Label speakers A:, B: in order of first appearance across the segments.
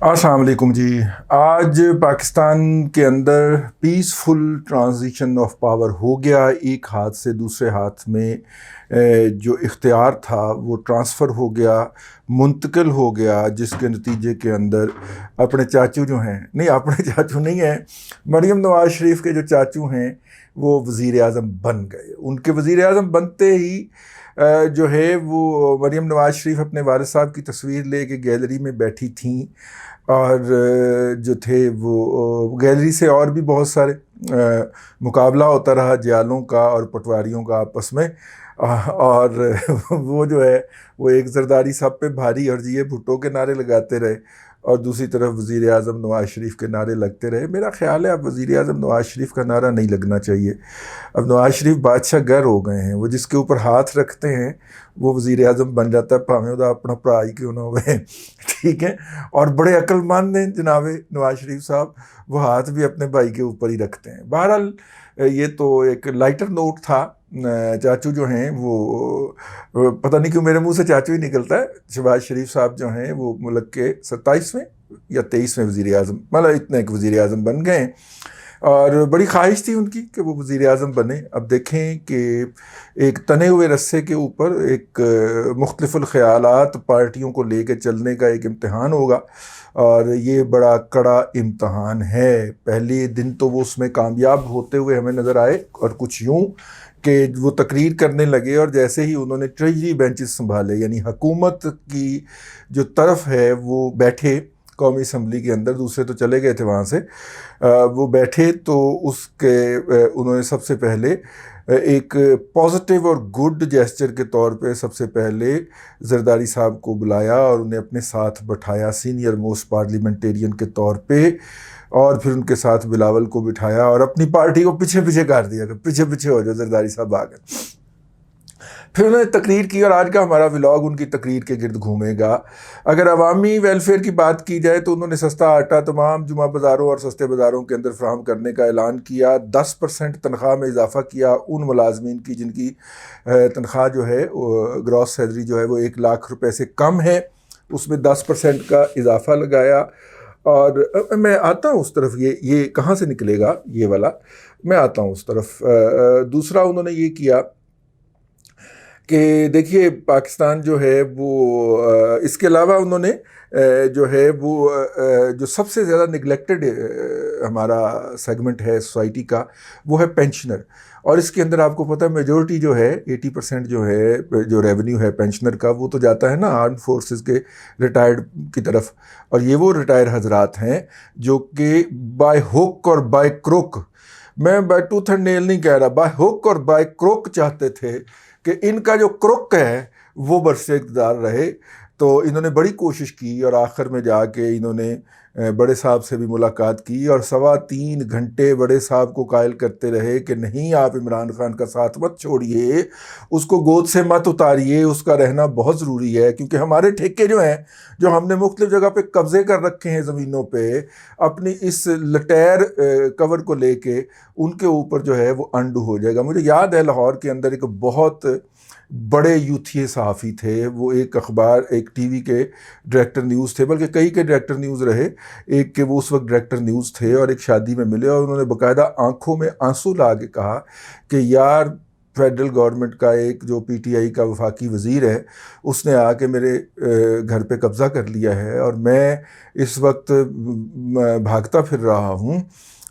A: अस्सलाम वालेकुम जी। आज पाकिस्तान के अंदर पीसफुल ट्रांजिशन ऑफ पावर हो गया। एक हाथ से दूसरे हाथ में जो इख्तियार था वो ट्रांसफ़र हो गया, मुंतकिल हो गया, जिसके नतीजे के अंदर अपने चाचू जो हैं, नहीं अपने चाचू नहीं हैं, मरीम नवाज़ शरीफ के जो चाचू हैं वो वज़ीर आज़म बन गए। उनके वज़ीर आज़म बनते ही जो है वो मरीम नवाज़ शरीफ अपने वालिद साहब की तस्वीर लेके गैलरी में बैठी थीं और जो थे वो गैलरी से और भी बहुत सारे मुकाबला होता रहा जियालों का और पटवारियों का आपस में। और वो जो है वो एक जरदारी साहब पे भारी और जी भुट्टो के नारे लगाते रहे और दूसरी तरफ वज़ीर आज़म नवाज़ शरीफ के नारे लगते रहे। मेरा ख्याल है अब वज़ीर आज़म नवाज़ शरीफ का नारा नहीं लगना चाहिए। अब नवाज़ शरीफ बादशाह गर हो गए हैं, वो जिसके ऊपर हाथ रखते हैं वो वज़ीर आज़म बन जाता है, भावें उदा अपना भरा ही क्यों ना हुए। ठीक है। और बड़े अक्लमंद हैं जनाब नवाज़ शरीफ साहब, वो हाथ भी अपने भाई के ऊपर ही रखते हैं। बहरहाल ये तो एक लाइटर नोट था। चाचू जो हैं वो पता नहीं क्यों मेरे मुंह से चाचू ही निकलता है। शहबाज शरीफ साहब जो हैं वो मुल्क के 27वें या 23वें वज़ीर आज़म, मतलब इतने एक वज़ीर आज़म बन गए और बड़ी ख्वाहिश थी उनकी कि वो वज़ीर आज़म बने। अब देखें कि एक तने हुए रस्से के ऊपर एक मुख्तलिफ़ुल ख़यालात पार्टियों को लेकर चलने का एक इम्तहान होगा और ये बड़ा कड़ा इम्तहान है। पहले दिन तो वो उसमें कामयाब होते हुए हमें नज़र आए और कुछ यूँ कि वो तकरीर करने लगे और जैसे ही उन्होंने ट्रेजरी बेंचेस संभाले, यानी हुकूमत की जो तरफ है वो बैठे कौमी असम्बली के अंदर, दूसरे तो चले गए थे वहाँ से, वो बैठे तो उसके उन्होंने सबसे पहले एक पॉजिटिव और गुड जेस्चर के तौर पे सबसे पहले जरदारी साहब को बुलाया और उन्हें अपने साथ बैठाया सीनियर मोस्ट पार्लियामेंटेरियन के तौर पे, और फिर उनके साथ बिलावल को बिठाया और अपनी पार्टी को पीछे पीछे कर दिया कि पीछे पीछे हो जाओ, जरदारी साहब आ गए। फिर उन्होंने तकरीर की और आज का हमारा व्लॉग उनकी तकरीर के गिर्द घूमेगा। अगर अवामी वेलफेयर की बात की जाए तो उन्होंने सस्ता आटा तमाम जुमा बाज़ारों और सस्ते बाज़ारों के अंदर फ्राहम करने का ऐलान किया। 10% तनख्वाह में इजाफ़ा किया उन मुलाजमीन की जिनकी तनख्वाह जो है ग्रॉस सैलरी जो है वो 1 लाख रुपए से कम है, उसमें 10% का इजाफ़ा लगाया। और मैं आता हूँ उस तरफ, ये कहाँ से निकलेगा ये वाला, मैं आता हूँ उस तरफ। दूसरा उन्होंने ये किया कि देखिए पाकिस्तान जो है वो इसके अलावा उन्होंने जो है वो जो सबसे ज़्यादा निगलेक्टेड हमारा सेगमेंट है सोसाइटी का वो है पेंशनर। और इसके अंदर आपको पता है मेजॉरिटी जो है 80% जो है जो रेवेन्यू है पेंशनर का वो तो जाता है ना आर्म फोर्सेस के रिटायर्ड की तरफ। और ये वो रिटायर हजरात हैं जो कि बाय हुक और बाय क्रोक, मैं बाय टूथ एंड नेल नहीं कह रहा, बाय हुक और बाय क्रोक चाहते थे कि इनका जो क्रुक है वो बरसे इक़्तिदार रहे। तो इन्होंने बड़ी कोशिश की और आखिर में जाके इन्होंने बड़े साहब से भी मुलाकात की और 3.25 घंटे बड़े साहब को कायल करते रहे कि नहीं आप इमरान खान का साथ मत छोड़िए, उसको गोद से मत उतारिए, उसका रहना बहुत ज़रूरी है क्योंकि हमारे ठेके जो हैं जो हमने मुख्तलिफ जगह पे कब्ज़े कर रखे हैं ज़मीनों पे अपनी इस लटैर कवर को लेके, उनके ऊपर जो है वो अंडू हो जाएगा। मुझे याद है लाहौर के अंदर एक बहुत बड़े यूथी सहाफ़ी थे, वो एक अखबार एक टीवी के डायरेक्टर न्यूज़ थे, बल्कि कई के डायरेक्टर न्यूज़ रहे, एक के वो उस वक्त डायरेक्टर न्यूज़ थे और एक शादी में मिले और उन्होंने बाकायदा आंखों में आंसू ला के कहा कि यार फेडरल गवर्नमेंट का एक जो पीटीआई का वफाकी वज़ीर है उसने आके मेरे घर पे कब्ज़ा कर लिया है और मैं इस वक्त भागता फिर रहा हूँ।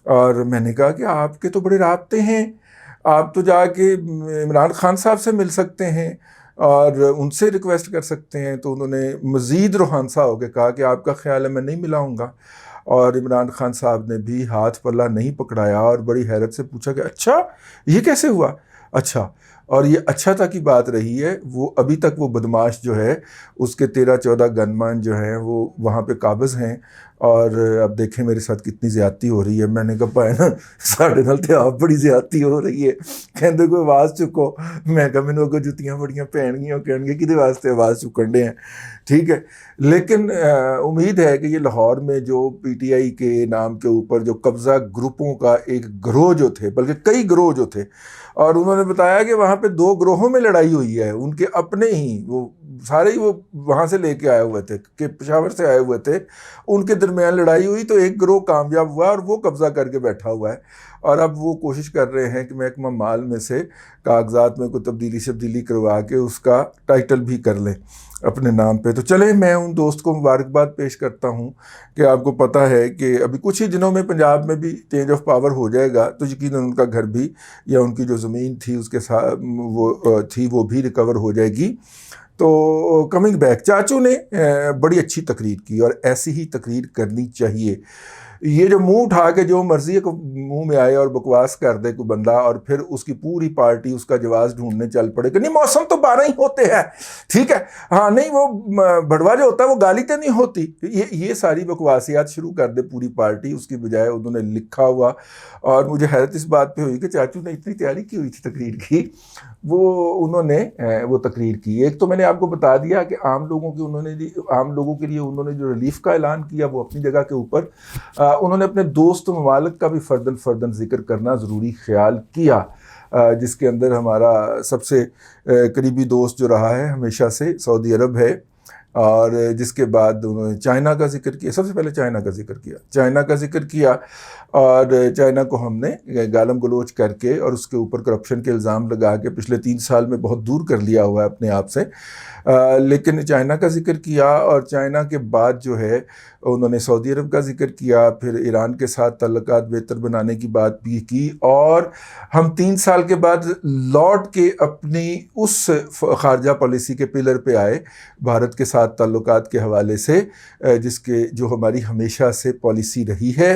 A: और मैंने कहा कि आपके तो बड़े राब्ते हैं, आप तो जाके इमरान खान साहब से मिल सकते हैं और उनसे रिक्वेस्ट कर सकते हैं। तो उन्होंने मज़ीद रूहानसा होकर कहा कि आपका ख्याल है मैं नहीं मिलाऊंगा। और इमरान खान साहब ने भी हाथ पल्ला नहीं पकड़ाया और बड़ी हैरत से पूछा कि अच्छा ये कैसे हुआ। अच्छा, और ये अच्छा था की बात रही है, वो अभी तक वो बदमाश जो है उसके 13-14 गनमैन जो हैं वो वहाँ पे काबिज़ हैं और अब देखें मेरे साथ कितनी ज़्यादती हो रही है। मैंने कहा भाई ना साढ़े नाल तो आप बड़ी ज़्यादती हो रही है। कहते कोई आवाज़ चुको। मैं कहा मैंने अगो जुत्तियाँ बड़ियाँ पैणगियां कहणगे कि वास्ते आवाज़ चुकन डे हैं। ठीक है, लेकिन उम्मीद है कि ये लाहौर में जो PTI के नाम के ऊपर जो कब्ज़ा ग्रुपों का एक गिरोह जो थे, बल्कि कई गिरोह जो थे, और उन्होंने बताया कि वहाँ पे 2 गिरोहों में लड़ाई हुई है, उनके अपने ही वो सारे ही वो वहाँ से लेके आए हुए थे कि पेशावर से आए हुए थे, उनके दरमियान लड़ाई हुई तो एक गिरोह कामयाब हुआ और वो कब्ज़ा करके बैठा हुआ है। और अब वो कोशिश कर रहे हैं कि महकमा माल में से कागजात में कोई तब्दीली करवा के उसका टाइटल भी कर लें अपने नाम पे। तो चले मैं उन दोस्त को मुबारकबाद पेश करता हूँ कि आपको पता है कि अभी कुछ ही दिनों में पंजाब में भी चेंज ऑफ पावर हो जाएगा, तो यकीनन उनका घर भी या उनकी जो ज़मीन थी उसके साथ वो भी रिकवर हो जाएगी। तो कमिंग बैक, चाचू ने बड़ी अच्छी तकरीर की और ऐसी ही तकरीर करनी चाहिए। ये जो मुंह उठा के जो मर्जी को मुंह में आए और बकवास कर दे कोई बंदा और फिर उसकी पूरी पार्टी उसका जवाब ढूंढने चल पड़े कि नहीं मौसम तो 12 ही होते हैं, ठीक है, हाँ नहीं वो भड़वा जो होता है वो गाली तो नहीं होती, ये सारी बकवासियात शुरू कर दे पूरी पार्टी। उसकी बजाय उन्होंने लिखा हुआ, और मुझे हैरत इस बात पे हुई कि चाचू ने इतनी तैयारी की हुई थी तकरीर की, वो उन्होंने वो तकरीर की। एक तो मैंने आपको बता दिया कि आम लोगों के लिए उन्होंने जो रिलीफ का ऐलान किया वो अपनी जगह के ऊपर, उन्होंने अपने दोस्त ममालिक का भी फ़र्दन जिक्र करना ज़रूरी ख्याल किया, जिसके अंदर हमारा सबसे करीबी दोस्त जो रहा है हमेशा से सऊदी अरब है, और जिसके बाद उन्होंने चाइना का जिक्र किया। सबसे पहले चाइना का जिक्र किया और चाइना को हमने गालम गलोच करके और उसके ऊपर करप्शन के इल्ज़ाम लगा के पिछले 3 साल में बहुत दूर कर लिया हुआ है अपने आप से। लेकिन चाइना का जिक्र किया और चाइना के बाद जो है उन्होंने सऊदी अरब का जिक्र किया, फिर ईरान के साथ ताल्लुकात बेहतर बनाने की बात भी की, और हम 3 साल के बाद लौट के अपनी उस खारजा पॉलिसी के पिलर पे आए भारत के साथ ताल्लुकात के हवाले से, जिसके जो हमारी हमेशा से पॉलिसी रही है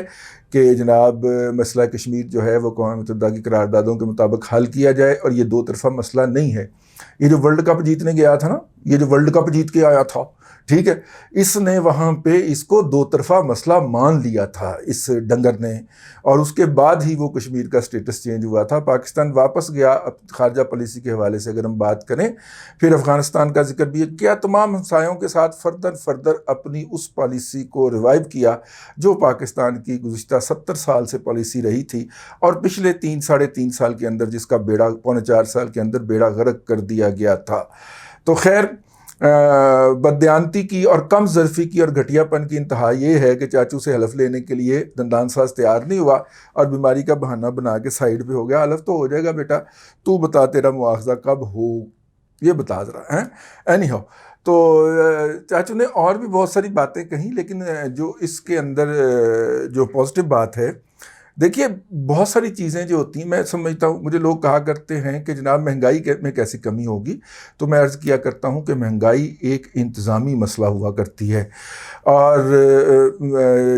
A: कि जनाब मसला कश्मीर जो है वो अक़वाम मुत्तहिदा की करारदादों के मुताबिक हल किया जाए, और ये 2 तरफ़ा मसला नहीं है। ये जो वर्ल्ड कप जीतने गया था ना, ये जो वर्ल्ड कप जीत के आया था, ठीक है, इसने वहाँ पे इसको 2 तरफ़ा मसला मान लिया था इस डंगर ने, और उसके बाद ही वो कश्मीर का स्टेटस चेंज हुआ था। पाकिस्तान वापस गया अब खारजा पॉलिसी के हवाले से अगर हम बात करें, फिर अफ़गानिस्तान का जिक्र भी किया, तमाम हमसायों के साथ फर्दर अपनी उस पॉलिसी को रिवाइव किया जो पाकिस्तान की गुज़िश्ता 70 साल से पॉलिसी रही थी, और पिछले 3-3.5 साल के अंदर जिसका बेड़ा 4.25 साल के अंदर बेड़ा गर्क कर दिया गया था। तो खैर बददियानती की और कम ज़र्फ़ी की और घटियापन की इंतहा ये है कि चाचू से हलफ लेने के लिए दंदान साज तैयार नहीं हुआ और बीमारी का बहाना बना के साइड पे हो गया। हलफ तो हो जाएगा बेटा, तू बता तेरा मुआवजा कब हो, ये बता ज़रा हैं। एनी हाउ, तो चाचू ने और भी बहुत सारी बातें कही, लेकिन जो इसके अंदर जो पॉजिटिव बात है, देखिए बहुत सारी चीज़ें जो होती हैं, मैं समझता हूँ, मुझे लोग कहा करते हैं कि जनाब महंगाई में कैसी कमी होगी, तो मैं अर्ज़ किया करता हूँ कि महंगाई एक इंतज़ामी मसला हुआ करती है, और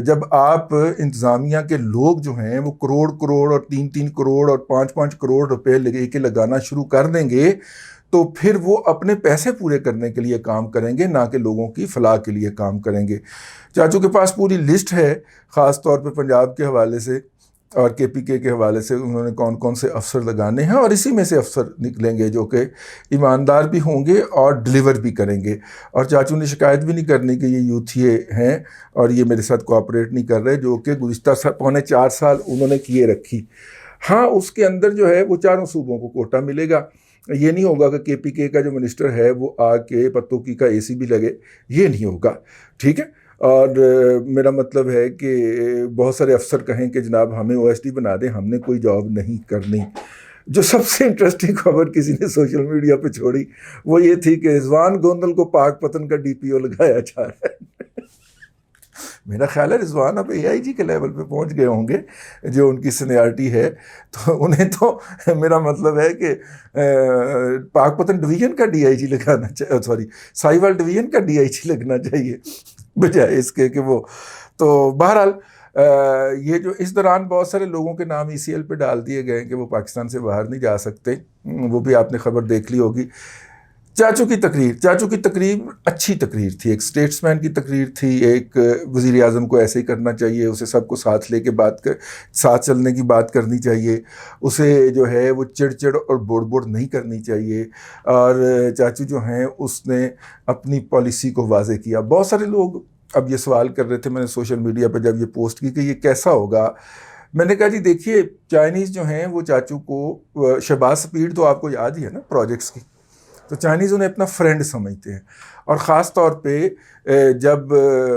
A: जब आप इंतज़ामिया के लोग जो हैं वो करोड़ और 3-3 करोड़ और 5-5 करोड़ रुपए लेके लगाना शुरू कर देंगे, तो फिर वो अपने पैसे पूरे करने के लिए काम करेंगे, ना कि लोगों की फलाह के लिए काम करेंगे। चाचू के पास पूरी लिस्ट है, ख़ास तौर पे पंजाब के हवाले से और KPK के हवाले से उन्होंने कौन कौन से अफसर लगाने हैं, और इसी में से अफसर निकलेंगे जो कि ईमानदार भी होंगे और डिलीवर भी करेंगे। और चाचू ने शिकायत भी नहीं करनी कि ये यूथिए हैं और ये मेरे साथ कोऑपरेट नहीं कर रहे, जो कि गुज़िश्ता 4.25 साल उन्होंने किए रखी। हाँ, उसके अंदर जो है वो चारों सूबों को कोटा मिलेगा। ये नहीं होगा कि KPK का जो मिनिस्टर है वो आके पत्तों की का AC भी लगे, ये नहीं होगा, ठीक है। और मेरा मतलब है कि बहुत सारे अफसर कहें कि जनाब हमें OSD बना दें, हमने कोई जॉब नहीं करनी। जो सबसे इंटरेस्टिंग खबर किसी ने सोशल मीडिया पे छोड़ी वो ये थी कि रिजवान गोंदल को पाकपतन का DPO लगाया जा रहा है। मेरा ख्याल है रिजवान अब AIG के लेवल पे पहुंच गए होंगे, जो उनकी सीनियरिटी है, तो उन्हें तो मेरा मतलब है कि पाकपतन डिवीज़न का DIG लगाना चाहिए, सॉरी साहिवाल डिवीज़न का DIG लगना चाहिए बजाय इसके कि वो। तो बहरहाल ये जो इस दौरान बहुत सारे लोगों के नाम ECL पे डाल दिए गए कि वो पाकिस्तान से बाहर नहीं जा सकते, वो भी आपने खबर देख ली होगी। चाचू की तकरीर अच्छी तकरीर थी, एक स्टेट्समैन की तकरीर थी, एक वज़ीर आज़म को ऐसे ही करना चाहिए, उसे सबको साथ लेके साथ चलने की बात करनी चाहिए, उसे जो है वो चिड़ और बोड़ नहीं करनी चाहिए। और चाचू जो हैं उसने अपनी पॉलिसी को वाज़े किया। बहुत सारे लोग अब ये सवाल कर रहे थे, मैंने सोशल मीडिया पर जब ये पोस्ट की कि ये कैसा होगा। मैंने कहा जी देखिए, चाइनीज़ जो हैं वो चाचू को, शहबाज स्पीड तो आपको याद ही है ना प्रोजेक्ट्स की, तो चाइनीज़ उन्हें अपना फ्रेंड समझते हैं। और ख़ास तौर पे जब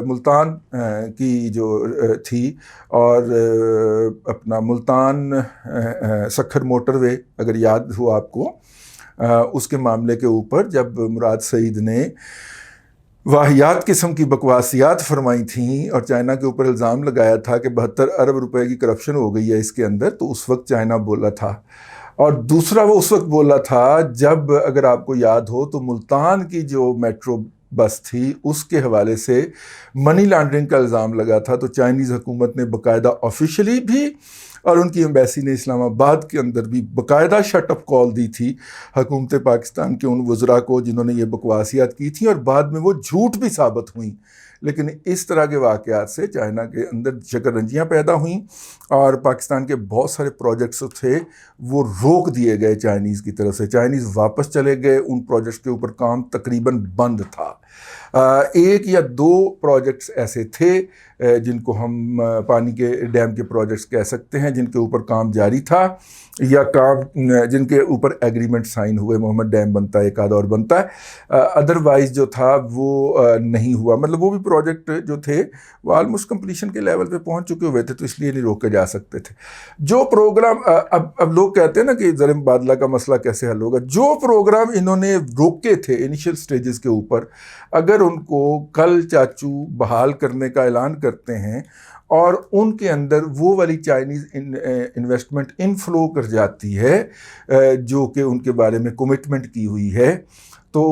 A: मुल्तान की जो थी, और अपना मुल्तान सक्खर मोटरवे अगर याद हो आपको, उसके मामले के ऊपर जब मुराद सईद ने वाहियात किस्म की बकवासियात फरमाई थी और चाइना के ऊपर इल्ज़ाम लगाया था कि 72 अरब रुपए की करप्शन हो गई है इसके अंदर, तो उस वक्त चाइना बोला था। और दूसरा वो उस वक्त बोला था जब, अगर आपको याद हो, तो मुल्तान की जो मेट्रो बस थी उसके हवाले से मनी लॉन्ड्रिंग का इल्ज़ाम लगा था, तो चाइनीज़ हुकूमत ने बाकायदा ऑफिशियली भी और उनकी एम्बेसी ने इस्लामाबाद के अंदर भी बाकायदा शटअप कॉल दी थी हुकूमत पाकिस्तान के उन वज़रा को जिन्होंने ये बकवासियात की थी, और बाद में वो झूठ भी साबित हुई। लेकिन इस तरह के वाक़यात से चाइना के अंदर शकरंजियाँ पैदा हुईं और पाकिस्तान के बहुत सारे प्रोजेक्ट्स थे वो रोक दिए गए चाइनीज़ की तरफ से। चाइनीज़ वापस चले गए, उन प्रोजेक्ट्स के ऊपर काम तकरीबन बंद था। एक या दो प्रोजेक्ट्स ऐसे थे जिनको हम पानी के डैम के प्रोजेक्ट्स कह सकते हैं, जिनके ऊपर काम जारी था या काम जिनके ऊपर एग्रीमेंट साइन हुए, मोहम्मद डैम बनता है, एक आधा और बनता है, अदरवाइज़ जो था वो नहीं हुआ। मतलब वो भी प्रोजेक्ट जो थे वो ऑलमोस्ट कंप्लीशन के लेवल पे पहुंच चुके हुए थे, तो इसलिए नहीं रोके जा सकते थे। जो प्रोग्राम अब लोग कहते हैं ना कि ज़र मुबादला का मसला कैसे हल होगा, जो प्रोग्राम इन्होंने रोके थे इनिशियल स्टेजेस के ऊपर, अगर उनको कल चाचू बहाल करने का ऐलान करते हैं और उनके अंदर वो वाली चाइनीज़ इन्वेस्टमेंट इनफ्लो कर जाती है जो कि उनके बारे में कमिटमेंट की हुई है, तो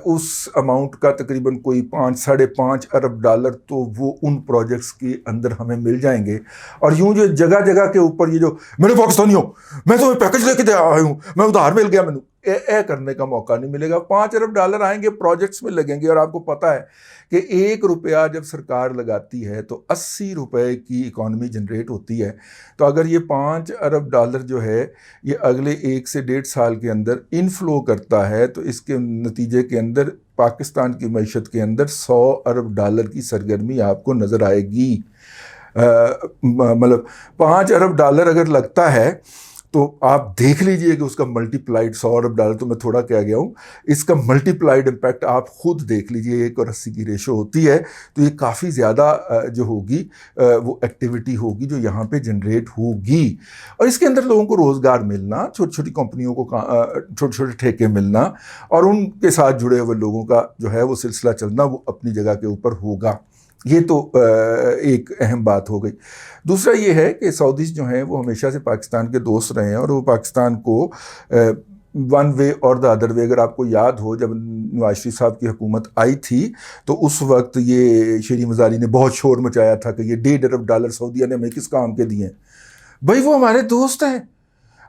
A: उस अमाउंट का तकरीबन कोई 5-5.5 अरब डॉलर तो वो उन प्रोजेक्ट्स के अंदर हमें मिल जाएंगे। और यूं जो जगह जगह के ऊपर ये जो मैंने पाकिस्तानी हूँ, मैं तो पैकेज लेके आया हूँ, मैं उधार मिल गया, मैंने ए करने का मौका नहीं मिलेगा। 5 अरब डॉलर आएंगे, प्रोजेक्ट्स में लगेंगे। और आपको पता है कि 1 रुपया जब सरकार लगाती है तो 80 रुपए की इकॉनमी जनरेट होती है। तो अगर ये 5 अरब डॉलर जो है ये अगले 1 से 1.5 साल के अंदर इनफ्लो करता है, तो इसके नतीजे के अंदर पाकिस्तान की मईशत के अंदर 100 अरब डॉलर की सरगर्मी आपको नज़र आएगी। मतलब 5 अरब डॉलर अगर लगता है तो आप देख लीजिए कि उसका मल्टीप्लाइड 100 अरब डॉलर, तो मैं थोड़ा कह गया हूँ, इसका मल्टीप्लाइड इम्पैक्ट आप खुद देख लीजिए। 1:80 की रेशो होती है, तो ये काफ़ी ज़्यादा जो होगी वो एक्टिविटी होगी जो यहाँ पे जनरेट होगी। और इसके अंदर लोगों को रोज़गार मिलना, छोटी छोटी कंपनियों को छोटे छोटे ठेके मिलना और उनके साथ जुड़े हुए लोगों का जो है वो सिलसिला चलना, वो अपनी जगह के ऊपर होगा। ये तो एक अहम बात हो गई। दूसरा ये है कि सऊदीज़ जो हैं वो हमेशा से पाकिस्तान के दोस्त रहे हैं और वो पाकिस्तान को वन वे और द अदर वे, अगर आपको याद हो जब नवाज शरीफ साहब की हुकूमत आई थी तो उस वक्त ये शेरी मज़ारी ने बहुत शोर मचाया था कि ये 1.5 अरब डॉलर सऊदीया ने हमें किस काम के दिए हैं। भाई वो हमारे दोस्त हैं,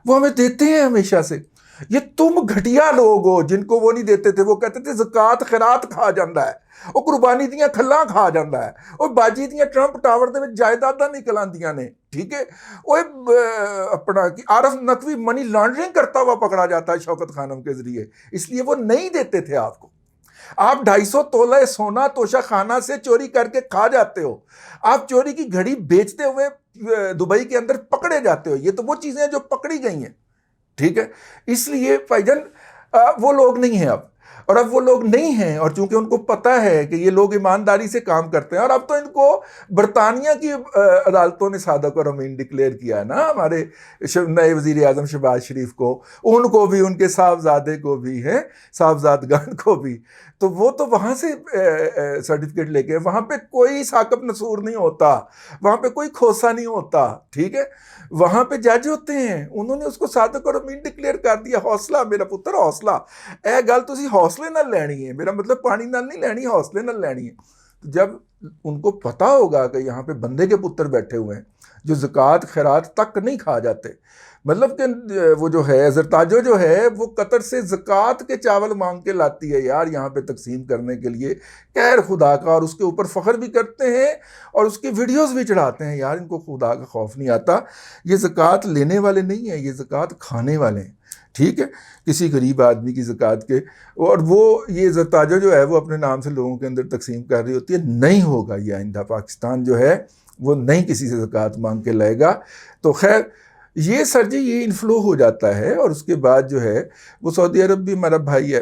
A: वो हमें देते हैं हमेशा से। ये तुम घटिया लोग हो जिनको वो नहीं देते थे। वो कहते थे ज़कात खैरात खा जाता है, वो कुर्बानी दियाँ खल्लां खा जाता है, और बाजी दियाँ ट्रंप टावर दे विच जायदादां निकल आंदियां ने, ठीक है। वो अपना कि आरफ नकवी मनी लॉन्ड्रिंग करता हुआ पकड़ा जाता है शौकत खानम के जरिए, इसलिए वो नहीं देते थे आपको। आप 250 तोला सोना तोशा खाना से चोरी करके खा जाते हो, आप चोरी की घड़ी बेचते हुए दुबई के अंदर पकड़े जाते हो। ये तो वो चीज़ें जो पकड़ी गई हैं, ठीक है। इसलिए भाईजान वो लोग नहीं हैं अब, और अब वो लोग नहीं हैं, और चूंकि उनको पता है कि ये लोग ईमानदारी से काम करते हैं, और अब तो इनको बरतानिया की अदालतों ने सादक और अमीन डिक्लेयर किया है ना, हमारे नए वज़ीर आज़म शहबाज शरीफ को, उनको भी, उनके साहबजादे को भी है, साहबजादगान को भी। तो वो तो वहाँ से सर्टिफिकेट लेके, वहाँ पे कोई साकब नसूर नहीं होता, वहाँ पे कोई खोसा नहीं होता, ठीक है। वहाँ पे जज होते हैं, उन्होंने उसको सादक और अमीन डिक्लेयर कर दिया। हौसला मेरा पुत्र, हौसला। ए गल तुसी हौसले नाल लैनी है, मेरा मतलब पानी नाल नहीं लैनी, हौसले नाल लैनी है। तो जब उनको पता होगा कि यहाँ पे बंदे के पुत्र बैठे हुए हैं, जो ज़कात खैरात तक नहीं खा जाते। मतलब कि वो जो है ज़रताजो जो है वो कतर से ज़कात के चावल मांग के लाती है यार यहाँ पे तकसीम करने के लिए, कहर खुदा का, और उसके ऊपर फ़ख्र भी करते हैं और उसकी वीडियोस भी चढ़ाते हैं। यार इनको खुदा का खौफ नहीं आता। ये ज़कात लेने वाले नहीं है, ये ज़कात खाने वाले हैं, ठीक है, किसी गरीब आदमी की ज़कात के। और वो ये ज़रताजो जो है वो अपने नाम से लोगों के अंदर तकसीम कर रही होती है। नहीं होगा ये आइंदा, पाकिस्तान जो है वो नहीं किसी से ज़कात मांग के लाएगा। तो खैर ये सर जी ये इन्फ्लो हो जाता है, और उसके बाद जो है वो सऊदी अरब भी हमारा भाई है,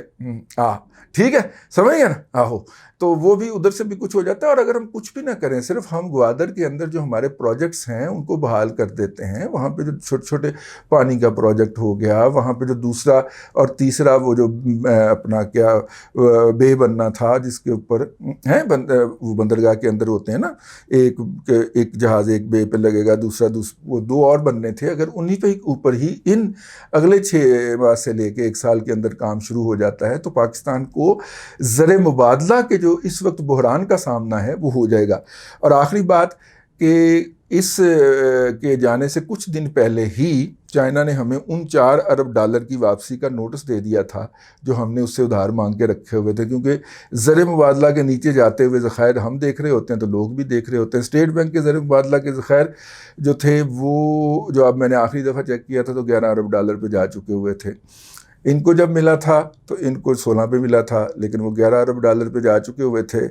A: ठीक है, समझ गया ना, आहो, तो वो भी उधर से भी कुछ हो जाता है। और अगर हम कुछ भी ना करें, सिर्फ हम ग्वादर के अंदर जो हमारे प्रोजेक्ट्स हैं उनको बहाल कर देते हैं, वहाँ पे जो छोटे छोटे पानी का प्रोजेक्ट हो गया, वहाँ पे जो दूसरा और तीसरा वो जो अपना क्या बे बनना था जिसके ऊपर है वो बंदरगाह के अंदर होते हैं ना, एक जहाज़ एक बे पे लगेगा, दूसरा वो दो और बनने थे। अगर उन्हीं पे ऊपर ही इन अगले 6 माह से लेके 1 साल के अंदर काम शुरू हो जाता है तो पाकिस्तान को ज़र मुबादला के जो इस वक्त बहरान का सामना है वो हो जाएगा। और आखिरी बात कि इस के जाने से कुछ दिन पहले ही चाइना ने हमें उन $4 अरब की वापसी का नोटिस दे दिया था जो हमने उससे उधार मांग के रखे हुए थे, क्योंकि ज़र मुबादला के नीचे जाते हुए ज़खायर हम देख रहे होते हैं तो लोग भी देख रहे होते हैं। स्टेट बैंक के ज़र मुबादला के ज़खायर जो थे वो जो अब मैंने आखिरी दफ़ा चेक किया था तो $11 अरब पे जा चुके हुए थे। इनको जब मिला था तो इनको 16 पे मिला था, लेकिन वो $11 अरब पे जा चुके हुए थे।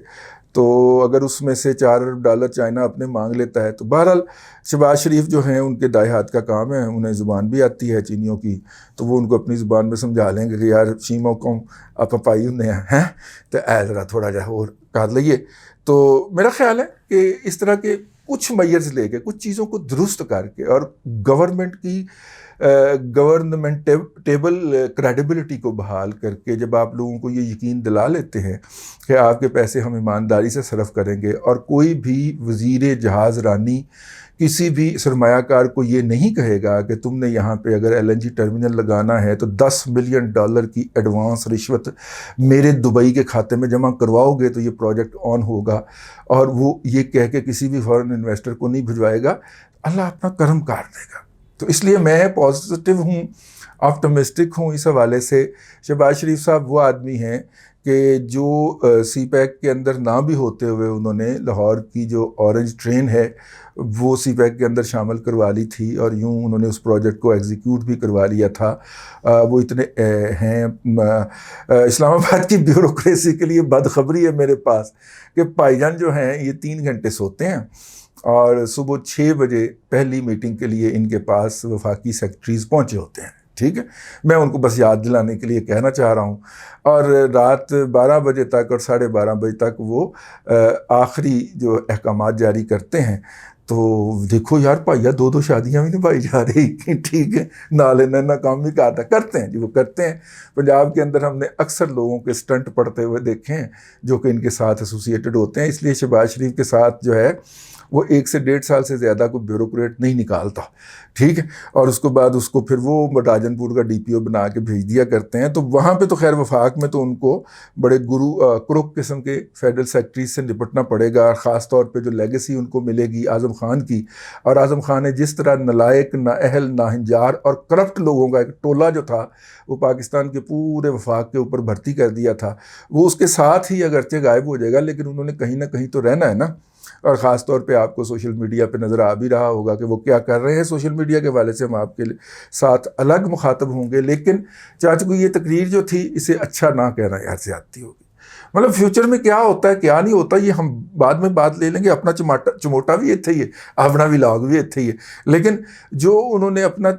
A: तो अगर उसमें से $4 अरब चाइना अपने मांग लेता है तो बहरहाल शहबाज शरीफ जो हैं उनके दाएं हाथ का काम है, उन्हें ज़ुबान भी आती है चीनियों की, तो वो उनको अपनी ज़ुबान में समझा लेंगे कि यार शीमों को आप पाई होंगे हैं तो ऐ ज़रा थोड़ा जा और कर लीए। तो मेरा ख्याल है कि इस तरह के कुछ मेजर्स लेके, कुछ चीज़ों को दुरुस्त करके और गवर्नमेंट की गवर्नमेंटेबल क्रेडिबिलिटी को बहाल करके जब आप लोगों को ये यकीन दिला लेते हैं कि आपके पैसे हम ईमानदारी से सर्फ करेंगे और कोई भी वज़ीर जहाज़ रानी किसी भी सरमायाकार को ये नहीं कहेगा कि तुमने यहाँ पे अगर LNG टर्मिनल लगाना है तो $10 मिलियन की एडवांस रिश्वत मेरे दुबई के खाते में जमा करवाओगे तो ये प्रोजेक्ट ऑन होगा, और वो ये कह के किसी भी फॉरेन इन्वेस्टर को नहीं भिजवाएगा, अल्लाह अपना करम कर देगा। तो इसलिए मैं पॉजिटिव हूँ, ऑप्टिमिस्टिक हूँ इस हवाले से। शहबाज शरीफ साहब वो आदमी हैं कि जो CPEC के अंदर ना भी होते हुए उन्होंने लाहौर की जो ऑरेंज ट्रेन है वो CPEC के अंदर शामिल करवा ली थी, और यूँ उन्होंने उस प्रोजेक्ट को एग्जीक्यूट भी करवा लिया था। वो इतने हैं इस्लामाबाद की ब्यूरोक्रेसी के लिए बदखबरी है मेरे पास कि भाईजान जो हैं ये 3 घंटे सोते हैं और सुबह 6 बजे पहली मीटिंग के लिए इनके पास वफाकी सेक्रेटरीज़ पहुँचे होते हैं, ठीक है। मैं उनको बस याद दिलाने के लिए कहना चाह रहा हूँ। और रात 12 बजे तक और 12:30 बजे तक वो आखिरी जो अहकामात जारी करते हैं। तो देखो यार भाइया 2-2 शादियाँ भी निभाई जा रही, ठीक है, नाले ना काम भी करते हैं जी, वो करते हैं। पंजाब के अंदर हमने अक्सर लोगों के स्टंट पड़ते हुए देखे हैं जो कि इनके साथ एसोसिएटेड होते हैं। इसलिए शहबाज शरीफ के साथ जो है वो 1 से 1.5 साल से ज़्यादा कोई ब्यूरोक्रेट नहीं निकालता, ठीक है। और उसके बाद उसको फिर वो राजनपुर का DPO बना के भेज दिया करते हैं। तो वहाँ पे तो खैर वफाक में तो उनको बड़े क्रुक किस्म के फेडरल सेक्रेटरी से निपटना पड़ेगा, ख़ास तौर पे जो लेगेसी उनको मिलेगी आज़म खान की। और आज़म खान ने जिस तरह नालायक, नाअहल, नाहिंजार और करप्ट लोगों का एक टोला जो था वो पाकिस्तान के पूरे वफाक के ऊपर भर्ती कर दिया था, वो उसके साथ ही अगरचे गायब हो जाएगा, लेकिन उन्होंने कहीं ना कहीं तो रहना है ना। और ख़ास तौर पे आपको सोशल मीडिया पे नज़र आ भी रहा होगा कि वो क्या कर रहे हैं। सोशल मीडिया के हवाले से हम आपके साथ अलग मुखातब होंगे, लेकिन चाचा को ये तकरीर जो थी इसे अच्छा ना कहना यार ज़्यादती होगी। मतलब फ्यूचर में क्या होता है क्या नहीं होता ये हम बाद में बात ले लेंगे। अपना चमोटा भी इत्थे ही है, अपना व्लॉग भी इत्थे ही है, लेकिन जो उन्होंने अपना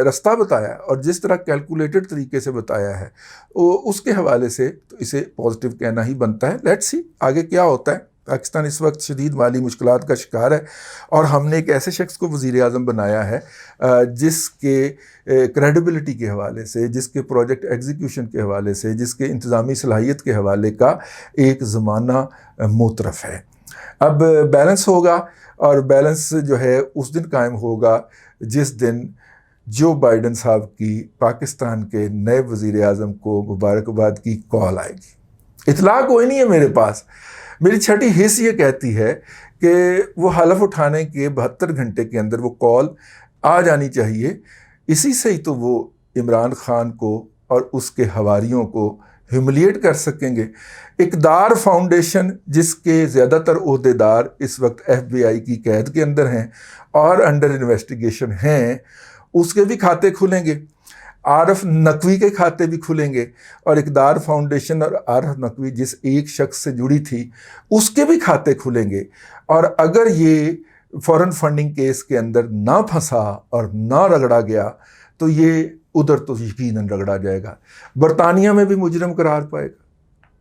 A: रास्ता बताया और जिस तरह कैलकुलेटेड तरीके से बताया है उसके हवाले से तो इसे पॉजिटिव कहना ही बनता है। लेट्स सी आगे क्या होता है। पाकिस्तान इस वक्त शदीद माली मुश्किलात का शिकार है और हमने एक ऐसे शख्स को वज़ीर आज़म बनाया है जिसके क्रेडिबिलिटी के हवाले से, जिसके प्रोजेक्ट एग्जीक्यूशन के हवाले से, जिसके इंतज़ामी सलाहियत के हवाले का एक ज़माना मोतरफ है। अब बैलेंस होगा और बैलेंस जो है उस दिन कायम होगा जिस दिन जो बाइडन साहब की पाकिस्तान के नए वज़ीर आज़म को मुबारकबाद की कॉल आएगी। इतला कोई नहीं है मेरे पास। मेरी छठी हिस्स ये कहती है कि वो हलफ उठाने के 72 घंटे के अंदर वो कॉल आ जानी चाहिए। इसी से ही तो वो इमरान खान को और उसके हवारियों को ह्यूमिलिएट कर सकेंगे। इक़दार फाउंडेशन, जिसके ज़्यादातर ओहदेदार इस वक्त FBI की कैद के अंदर हैं और अंडर इन्वेस्टिगेशन हैं, उसके भी खाते खुलेंगे। आरफ नकवी के खाते भी खुलेंगे और इक़दार फाउंडेशन और आरफ नकवी जिस एक शख्स से जुड़ी थी उसके भी खाते खुलेंगे। और अगर ये फॉरेन फंडिंग केस के अंदर ना फंसा और ना रगड़ा गया तो ये उधर तो यकीनन रगड़ा जाएगा। बरतानिया में भी मुजरम करार पाएगा,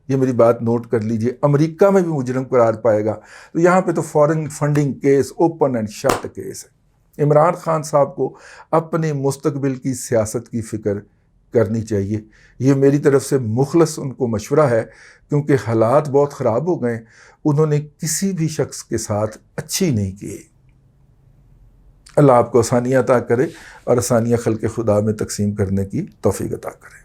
A: ये मेरी बात नोट कर लीजिए। अमेरिका में भी मुजरम करार पाएगा। तो यहाँ पे तो foreign funding case open and shut case है। इमरान खान साहब को अपने मुस्तकबिल की सियासत की फ़िक्र करनी चाहिए। ये मेरी तरफ से मुखलस उनको मशवरा है, क्योंकि हालात बहुत ख़राब हो गए। उन्होंने किसी भी शख्स के साथ अच्छी नहीं की। अल्लाह आपको आसानियाँ अता करे और आसानियाँ खल्क़े खुदा में तकसीम करने की तौफ़ीक़ अता करे।